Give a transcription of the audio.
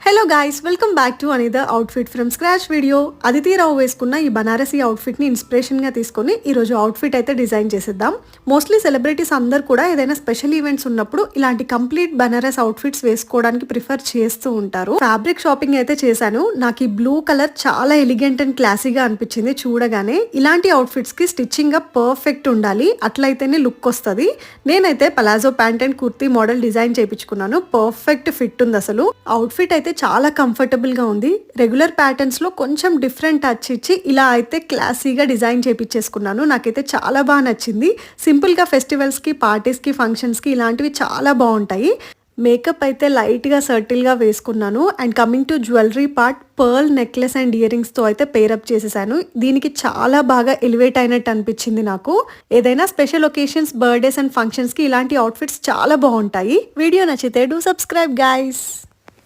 Hello guys, welcome back to another outfit from scratch video. Aditi Rao వేసుకున్న ఈ బనారసీ అవుట్ఫిట్ని ఇన్స్పిరేషన్గా తీసుకొని ఈరోజు అవుట్ఫిట్ అయితే డిజైన్ చేసేద్దాం. మోస్ట్లీ సెలబ్రిటీస్ అందరు కూడా ఏదైనా స్పెషల్ ఈవెంట్స్ ఉన్నప్పుడు ఇలాంటి కంప్లీట్ బనారస్ అవుట్ఫిట్స్ వేసుకోవడానికి ప్రిఫర్ చేస్తూ ఉంటారు. ఫ్యాబ్రిక్ షాపింగ్ అయితే చేశాను. నాకు ఈ బ్లూ కలర్ చాలా ఎలిగెంట్ అండ్ క్లాసీగా అనిపించింది చూడగానే. ఇలాంటి అవుట్ఫిట్స్ కి స్టిచ్చింగ్ గా పర్ఫెక్ట్ ఉండాలి, అట్లయితేనే లుక్ వస్తుంది. నేనైతే palazzo pant and kurti model design చేయించుకున్నాను. పర్ఫెక్ట్ ఫిట్ ఉంది. అసలు అవుట్ఫిట్ అయితే చాలా కంఫర్టబుల్ గా ఉంది. రెగ్యులర్ ప్యాటర్న్స్ లో కొంచెం డిఫరెంట్ టచ్ ఇచ్చి ఇలా అయితే క్లాసీగా డిజైన్ చేపించేసుకున్నాను. నాకైతే చాలా బాగా నచ్చింది. సింపుల్ గా ఫెస్టివల్స్ కి, పార్టీస్ కి, ఫంక్షన్స్ కి ఇలాంటివి చాలా బాగుంటాయి. మేకప్ అయితే లైట్ గా సర్టిల్ గా వేసుకున్నాను. And coming to jewellery part, pearl necklace and ear rings తో అయితే పేరప్ చేసేసాను. దీనికి చాలా బాగా ఎలివేట్ అయినట్టు అనిపించింది నాకు. ఏదైనా special occasions, birthdays and functions కి ఇలాంటి అవుట్ఫిట్స్ చాలా బాగుంటాయి. వీడియో నచ్చితే డూ సబ్స్క్రైబ్ గైస్.